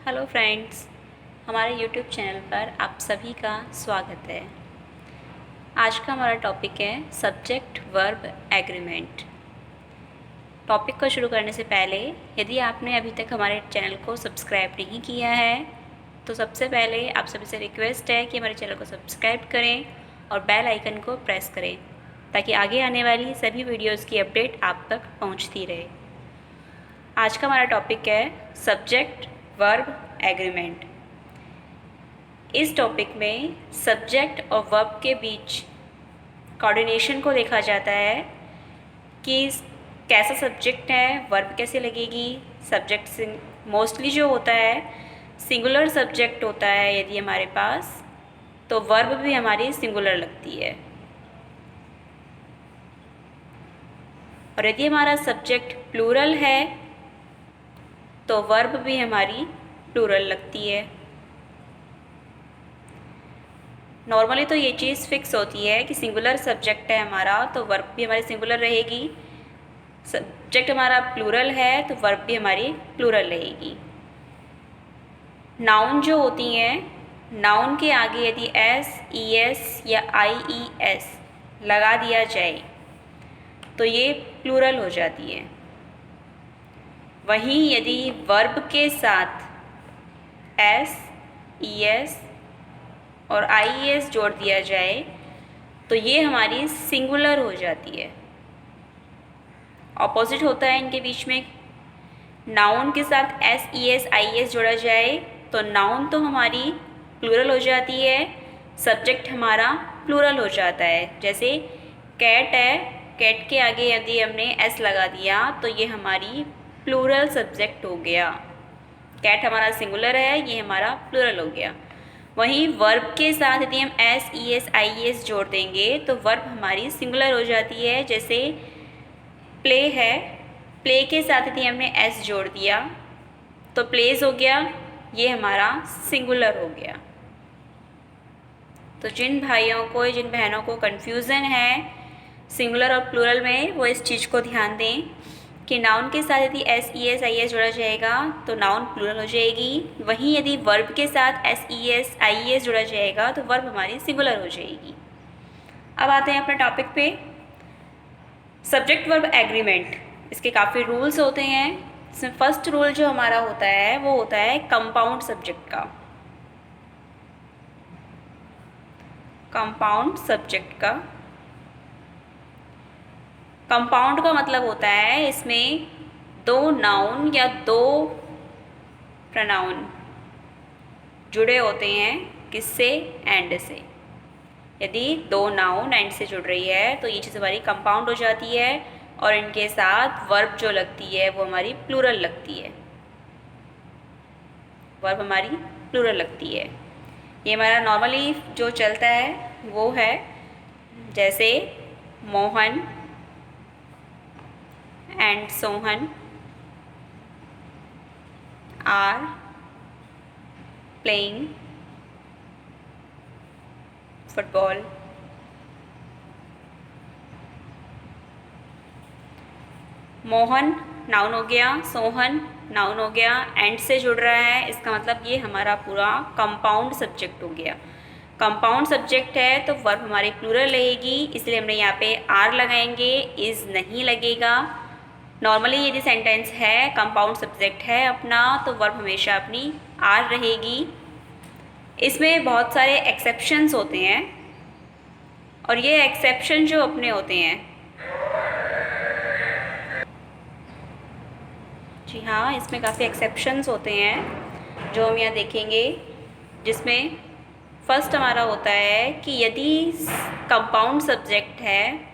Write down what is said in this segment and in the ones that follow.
Hello friends, हमारे YouTube channel पर आप सभी का स्वागत है। आज का हमारा टॉपिक है सब्जेक्ट वर्ब एग्रीमेंट। टॉपिक को शुरू करने से पहले यदि आपने अभी तक हमारे चैनल को सब्सक्राइब नहीं किया है तो सबसे पहले आप सभी से रिक्वेस्ट है कि हमारे चैनल को सब्सक्राइब करें और बेल आइकन को प्रेस करें ताकि आगे आने वाली सभी वीडियोज़ की अपडेट आप तक पहुँचती रहे। आज का हमारा टॉपिक है सब्जेक्ट वर्ब एग्रीमेंट। इस टॉपिक में सब्जेक्ट और वर्ब के बीच कोऑर्डिनेशन को देखा जाता है कि कैसा सब्जेक्ट है, वर्ब कैसे लगेगी। सब्जेक्ट मोस्टली जो होता है सिंगुलर सब्जेक्ट होता है यदि हमारे पास, तो वर्ब भी हमारी सिंगुलर लगती है। और यदि हमारा सब्जेक्ट प्लूरल है तो वर्ब भी हमारी प्लूरल लगती है। नॉर्मली तो ये चीज़ फिक्स होती है कि सिंगुलर सब्जेक्ट है हमारा तो वर्ब भी हमारी सिंगुलर रहेगी, सब्जेक्ट हमारा प्लूरल है तो वर्ब भी हमारी प्लूरल रहेगी। नाउन जो होती हैं, नाउन के आगे यदि एस, ई एस या आई ई एस लगा दिया जाए तो ये प्लूरल हो जाती है। वहीं यदि वर्ब के साथ एस, ई एस और आई एस जोड़ दिया जाए तो ये हमारी सिंगुलर हो जाती है। ऑपोजिट होता है इनके बीच में। नाउन के साथ S, E S, I S जोड़ा जाए तो नाउन तो हमारी प्लूरल हो जाती है, सब्जेक्ट हमारा प्लूरल हो जाता है। जैसे कैट है, कैट के आगे यदि हमने एस लगा दिया तो ये हमारी प्लूरल सब्जेक्ट हो गया। कैट हमारा सिंगुलर है, ये हमारा प्लूरल हो गया। वहीं वर्ब के साथ यदि हम S, E S, I S जोड़ देंगे तो वर्ब हमारी सिंगुलर हो जाती है। जैसे प्ले है, प्ले के साथ यदि हमने एस जोड़ दिया तो प्लेज हो गया, ये हमारा सिंगुलर हो गया। तो जिन भाइयों को, जिन बहनों को कन्फ्यूज़न है सिंगुलर और प्लूरल में, वो इस चीज़ को ध्यान दें कि नाउन के साथ यदि S, E S, I S जोड़ा जाएगा तो नाउन प्लूरल हो जाएगी। वहीं यदि वर्ब के साथ S, E S, I S जोड़ा जाएगा तो वर्ब हमारी सिंगुलर हो जाएगी। अब आते हैं अपने टॉपिक पे, सब्जेक्ट वर्ब एग्रीमेंट। इसके काफ़ी रूल्स होते हैं। इसमें फर्स्ट रूल जो हमारा होता है वो होता है कंपाउंड सब्जेक्ट का। कंपाउंड सब्जेक्ट का, कंपाउंड का मतलब होता है इसमें दो नाउन या दो प्रोनाउन जुड़े होते हैं। किससे? एंड से। यदि दो नाउन एंड से जुड़ रही है तो ये चीज़ हमारी कंपाउंड हो जाती है और इनके साथ वर्ब जो लगती है वो हमारी प्लूरल लगती है। वर्ब हमारी प्लूरल लगती है। ये हमारा नॉर्मली जो चलता है वो है, जैसे Mohan and Sohan are playing football. Mohan noun हो गया, सोहन नाउन हो गया, एंड से जुड़ रहा है, इसका मतलब ये हमारा पूरा कंपाउंड सब्जेक्ट हो गया। कंपाउंड सब्जेक्ट है तो वर्ब हमारी प्लूरल रहेगी, इसलिए हमने यहाँ पे आर लगाएंगे, इज़ नहीं लगेगा। नॉर्मली यदि सेंटेंस है, कंपाउंड सब्जेक्ट है अपना, तो वर्ब हमेशा अपनी आर रहेगी। इसमें बहुत सारे एक्सेप्शंस होते हैं और ये एक्सेप्शन जो अपने होते हैं, जी हाँ, इसमें काफ़ी एक्सेप्शंस होते हैं जो हम यहाँ देखेंगे। जिसमें फर्स्ट हमारा होता है कि यदि कंपाउंड सब्जेक्ट है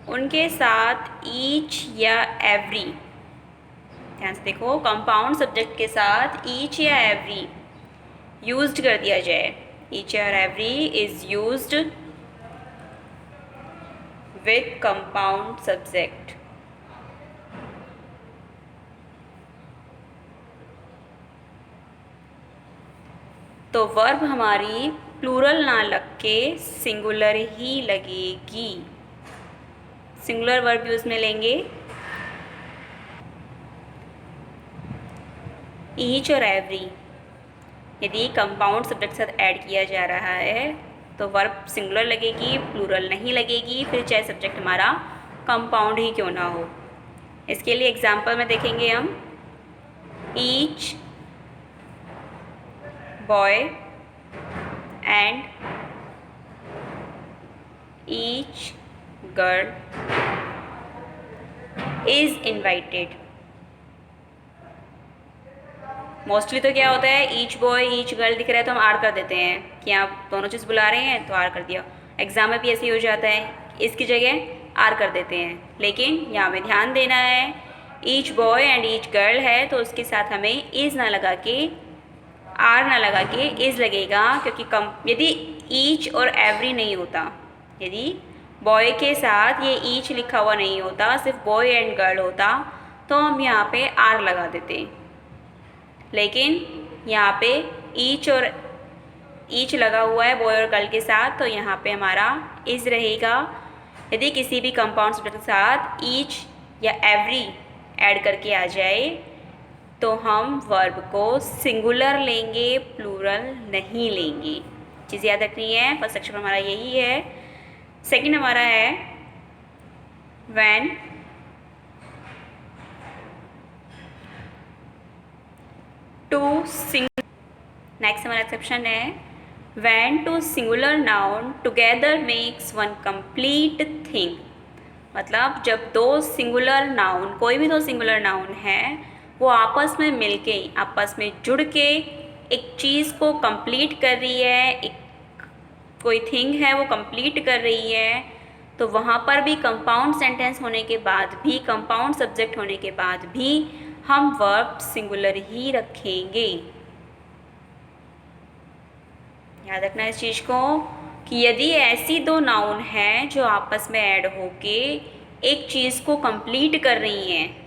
उनके साथ ईच या एवरी, ध्यान से देखो, कंपाउंड सब्जेक्ट के साथ ईच या एवरी यूज्ड कर दिया जाए। ईच या every is used with compound subject. तो वर्ब हमारी प्लूरल ना लग के सिंगुलर ही लगेगी। सिंगुलर वर्ब यूज़ में लेंगे ईच और एवरी। यदि कंपाउंड सब्जेक्ट के साथ ऐड किया जा रहा है तो वर्ब सिंगुलर लगेगी, प्लूरल नहीं लगेगी, फिर चाहे सब्जेक्ट हमारा कंपाउंड ही क्यों ना हो। इसके लिए एग्जाम्पल में देखेंगे हम, each boy and each girl is invited. Mostly तो क्या होता है, ईच बॉय ईच गर्ल दिख रहा है तो हम आर कर देते हैं कि आप दोनों चीज़ बुला रहे हैं तो आर कर दिया। एग्जाम में भी ऐसे ही हो जाता है, इसकी जगह आर कर देते हैं। लेकिन यहाँ में ध्यान देना है, each boy and each girl है तो उसके साथ हमें इज़ ना लगा के, आर ना लगा के इज़ लगेगा, क्योंकि यदि ईच और एवरी नहीं होता, यदि बॉय के साथ ये ईच लिखा हुआ नहीं होता, सिर्फ बॉय एंड गर्ल होता, तो हम यहाँ पे आर लगा देते। लेकिन यहाँ पे ईच और ईच लगा हुआ है बॉय और गर्ल के साथ, तो यहाँ पे हमारा इज़ रहेगा। यदि किसी भी कंपाउंड सब्जेक्ट के साथ ईच या एवरी ऐड करके आ जाए तो हम वर्ब को सिंगुलर लेंगे, प्लूरल नहीं लेंगे। चीज़ याद रखनी है। फर्स्ट सेक्शन हमारा यही है। सेकंड हमारा है व्हेन टू सिंगुलर। नेक्स्ट हमारा एक्सेप्शन है when two singular noun together makes one complete thing. मतलब जब दो सिंगुलर नाउन, कोई भी दो सिंगुलर नाउन है, वो आपस में मिलके, आपस में जुड़ के एक चीज़ को कंप्लीट कर रही है, एक कोई थिंग है वो कंप्लीट कर रही है, तो वहाँ पर भी कंपाउंड सेंटेंस होने के बाद भी, कंपाउंड सब्जेक्ट होने के बाद भी हम वर्ब सिंगुलर ही रखेंगे। याद रखना इस चीज़ को कि यदि ऐसी दो नाउन हैं जो आपस में ऐड होके एक चीज़ को कंप्लीट कर रही हैं,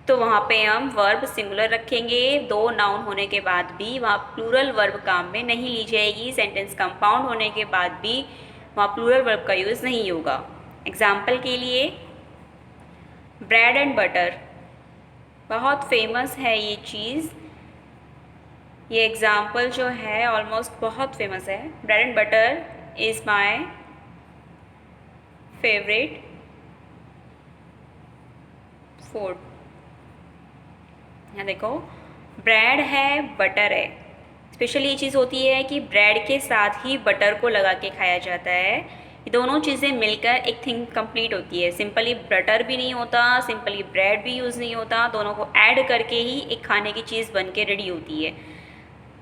तो वहाँ पे हम वर्ब सिंगुलर रखेंगे। दो नाउन होने के बाद भी वहाँ प्लूरल वर्ब काम में नहीं ली जाएगी। सेंटेंस कंपाउंड होने के बाद भी वहाँ प्लूरल वर्ब का यूज़ नहीं होगा। एग्जाम्पल के लिए ब्रेड एंड बटर, बहुत फेमस है ये चीज़। ये एग्ज़ाम्पल जो है ऑलमोस्ट बहुत फेमस है। Bread and butter is my favourite food. यहाँ देखो, ब्रेड है, बटर है। स्पेशली ये चीज़ होती है कि ब्रेड के साथ ही बटर को लगा के खाया जाता है। ये दोनों चीज़ें मिलकर एक थिंग कंप्लीट होती है। सिंपली बटर भी नहीं होता, सिंपली ब्रेड भी यूज़ नहीं होता, दोनों को ऐड करके ही एक खाने की चीज़ बन के रेडी होती है।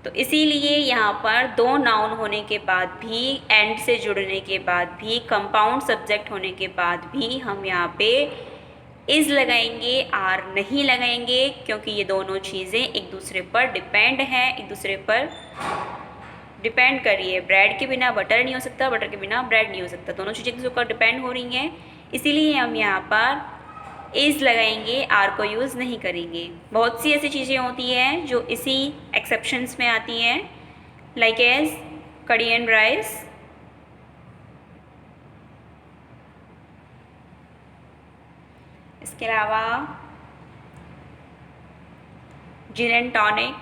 तो इसीलिए यहाँ पर दो नाउन होने के बाद भी, एंड से जुड़ने के बाद भी, कंपाउंड सब्जेक्ट होने के बाद भी हम यहाँ पे इज़ लगाएंगे, आर नहीं लगाएंगे, क्योंकि ये दोनों चीज़ें एक दूसरे पर डिपेंड हैं, एक दूसरे पर डिपेंड कर रही है। ब्रेड के बिना बटर नहीं हो सकता, बटर के बिना ब्रेड नहीं हो सकता, दोनों चीज़ें एक दूसरे पर डिपेंड हो रही हैं। इसीलिए हम यहाँ पर इज़ लगाएंगे, आर को यूज़ नहीं करेंगे। बहुत सी ऐसी चीज़ें होती हैं जो इसी एक्सेप्शंस में आती हैं, like as kadhi and rice, इसके अलावा gin and tonic,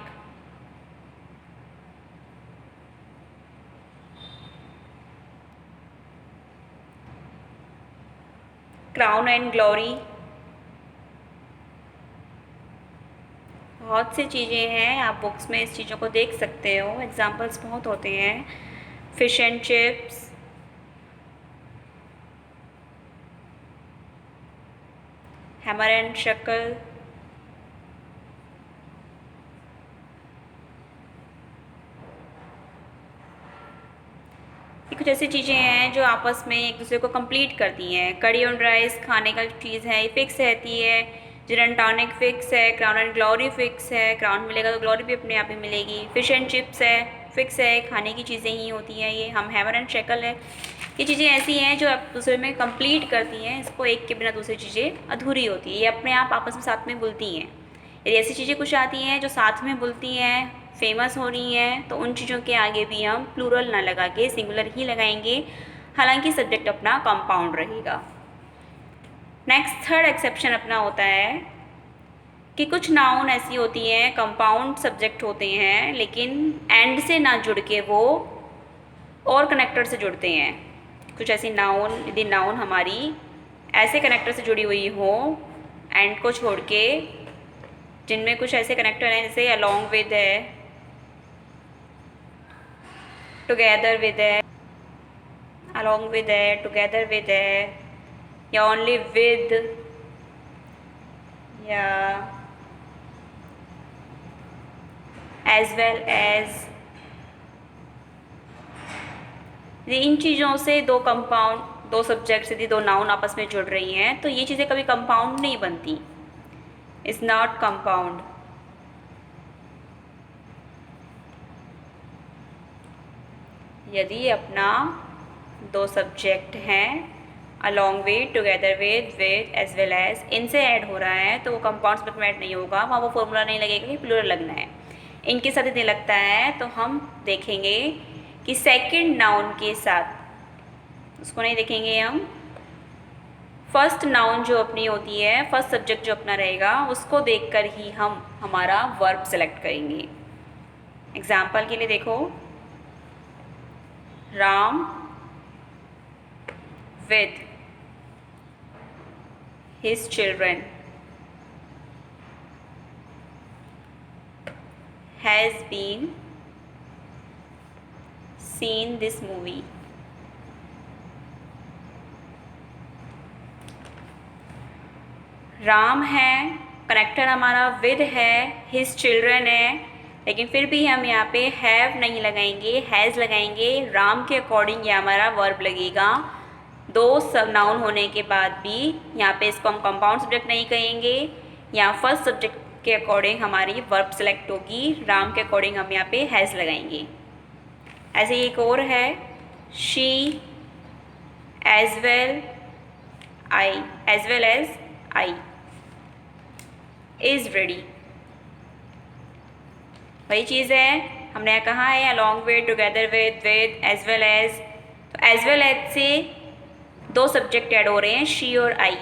crown and glory. बहुत सी चीज़ें हैं, आप बुक्स में इस चीज़ों को देख सकते हो। एग्जाम्पल्स बहुत होते हैं। Fish and chips, hammer and शक्ल, ये कुछ ऐसी चीज़ें हैं जो आपस में एक दूसरे को कंप्लीट करती हैं। कड़ी एंड राइस खाने का चीज़ है, ये फिक्स रहती है। जिन एंड टॉनिक फिक्स है, क्राउन एंड ग्लोरी फिक्स है, क्राउन मिलेगा तो ग्लोरी भी अपने आप ही मिलेगी। फिश एंड चिप्स है, फिक्स है, खाने की चीज़ें ही होती हैं ये। हम हैमर एंड शक्ल है, ये चीज़ें ऐसी हैं जो आप दूसरे में कंप्लीट करती हैं। इसको एक के बिना दूसरी चीज़ें अधूरी होती है, ये अपने आप आपस में साथ में बुलती हैं। यदि ऐसी चीज़ें कुछ आती हैं जो साथ में बुलती हैं, फेमस हो रही हैं, तो उन चीज़ों के आगे भी हम प्लूरल ना लगा के सिंगुलर ही लगाएंगे, हालांकि सब्जेक्ट अपना कंपाउंड रहेगा। नेक्स्ट थर्ड एक्सेप्शन अपना होता है कि कुछ नाउन ऐसी होती हैं, कंपाउंड सब्जेक्ट होते हैं, लेकिन एंड से ना जुड़ के वो और कनेक्टर से जुड़ते हैं। कुछ ऐसी नाउन, यदि नाउन हमारी ऐसे कनेक्टर से जुड़ी हुई हो एंड को छोड़ के, जिनमें कुछ ऐसे कनेक्टर हैं जैसे अलॉन्ग विद है, टुगेदर विद है, अलॉन्ग विद है, टुगेदर विद है, या ओनली विद, या एज वेल एज। इन चीज़ों से दो कंपाउंड, दो सब्जेक्ट्स यदि दो नाउन आपस में जुड़ रही हैं तो ये चीज़ें कभी कंपाउंड नहीं बनती, इज़ नॉट कंपाउंड। यदि अपना दो सब्जेक्ट हैं along with, together with, as well as, इनसे ऐड हो रहा है तो वो कंपाउंड सब्जेक्ट में ऐड नहीं होगा, वहाँ वो फॉर्मूला नहीं लगेगा कि प्लूरल लगना है। इनके साथ यदि लगता है तो हम देखेंगे कि सेकंड नाउन के साथ, उसको नहीं देखेंगे हम, फर्स्ट नाउन जो अपनी होती है, फर्स्ट सब्जेक्ट जो अपना रहेगा, उसको देखकर ही हम हमारा वर्ब सेलेक्ट करेंगे। एग्जाम्पल के लिए देखो, Ram with his children has been seen this movie। Ram है, कनेक्टर हमारा विद है, हिज चिल्ड्रन है, लेकिन फिर भी हम यहाँ पे हैव नहीं लगाएंगे, हैज़ लगाएंगे। राम के अकॉर्डिंग ये हमारा वर्ब लगेगा। दो सब नाउन होने के बाद भी यहाँ पे इसको हम कंपाउंड सब्जेक्ट नहीं कहेंगे, यहाँ फर्स्ट सब्जेक्ट के अकॉर्डिंग हमारी वर्ब सेलेक्ट होगी, राम के अकॉर्डिंग हम यहाँ पे हैज़ लगाएंगे। ऐसे एक और है, she as well I, as well as I is ready. वही चीज़ है, हमने कहा है along with, together with, as well as. तो एज वेल एज से दो सब्जेक्ट ऐड हो रहे हैं, शी और आई,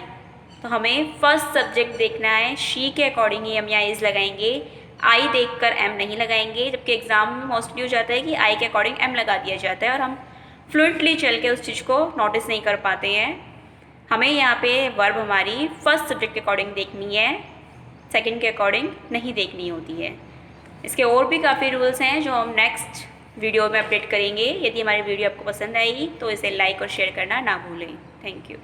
तो हमें फर्स्ट सब्जेक्ट देखना है, शी के अकॉर्डिंग ही हम यहाँ इज़ लगाएंगे, आई देखकर एम नहीं लगाएंगे, जबकि एग्ज़ाम में मोस्टली हो जाता है कि आई के अकॉर्डिंग एम लगा दिया जाता है और हम फ्लुएंटली चल के उस चीज़ को नोटिस नहीं कर पाते हैं। हमें यहाँ पे वर्ब हमारी फर्स्ट सब्जेक्ट के अकॉर्डिंग देखनी है, सेकंड के अकॉर्डिंग नहीं देखनी होती है। इसके और भी काफ़ी रूल्स हैं जो हम नेक्स्ट वीडियो में अपडेट करेंगे। यदि हमारी वीडियो आपको पसंद आएगी तो इसे लाइक और शेयर करना ना भूलें। Thank you.